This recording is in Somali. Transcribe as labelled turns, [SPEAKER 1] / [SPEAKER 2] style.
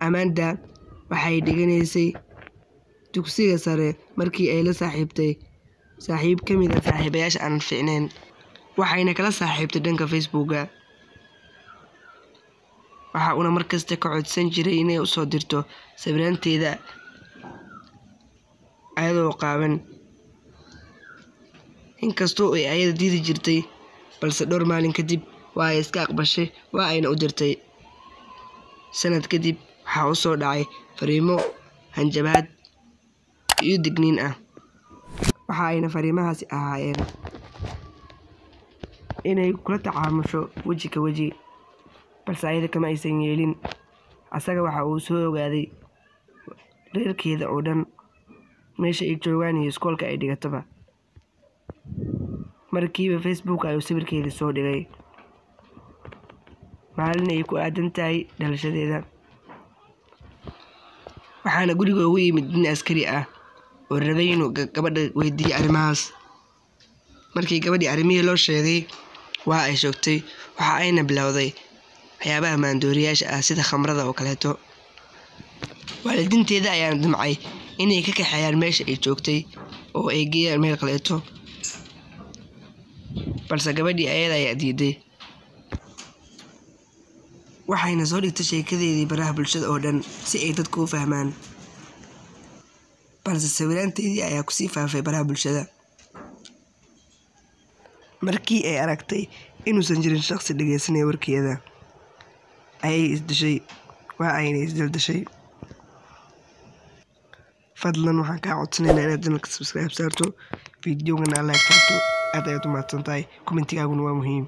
[SPEAKER 1] Amanda waxay dhiganaysay dugsiga sare markii ay la saaxiibtay saaxiib ka mid ah saaxiibayaasha aan fiicnayn, waxayna kala saaxiibtay dhanka Facebook-ga. Waxa uuna markasta ka codsan jiray inay u soo dirto sawirranteeda ayadoo qaawan, inkastoo ay ayada diidi jirtay, balse dhowr maalin kadib waa ay iska aqbashay, waa ayna u dirtay. Sanad kadib waxaa u soo dhacay fariimo hanjabaad iyo digniin ah. Waxa ayna fariimahaasi ahaayeen inay kula tacaamusho weji ka weji, balse ayada kama aysan yeelin. Asaga waxa uu soo ogaaday reerkeeda oo dhan, meesha ay joogaan iyo iskoolka ay dhigataba. Markiiba Facebook ayuu sawirkeeda soo dhigay, maalin ay ku aadan tahay dhalashadeeda. Waxaana guriga ugu yimid nin askari ah oo rabay inuu gabadha weydiiyo arrimahaas. Markii gabadhii arrimihii loo sheegay, waa ay shoogtay, waxa ayna bilowday waxyaabaha maandooriyaasha ah sida khamrada oo kaleeto. Waalidiinteeda ayaana damcay inay ka kaxeeyaan meesha ay joogtay oo ay geeyaan meel kaleeto, balse gabadhii ayada ayaa diiday. Waxayna soo dhigtay sheekadeedii baraha bulshada oo dhan si ay dadku u fahmaan, balse sawirranteedii ayaa kusii faafay baraha bulshada. Markii ay aragtay inuusan jirin shaqsi dhageysanaya warkeeda, ayay isdishay, waa ayna isdaldashay. Fadlan waxaan kaa codsanaynaa inaad channelka subscribe saarto, videogana like saarto. Aad ayaad u mahadsantahay, commentigaaguna waa muhiim.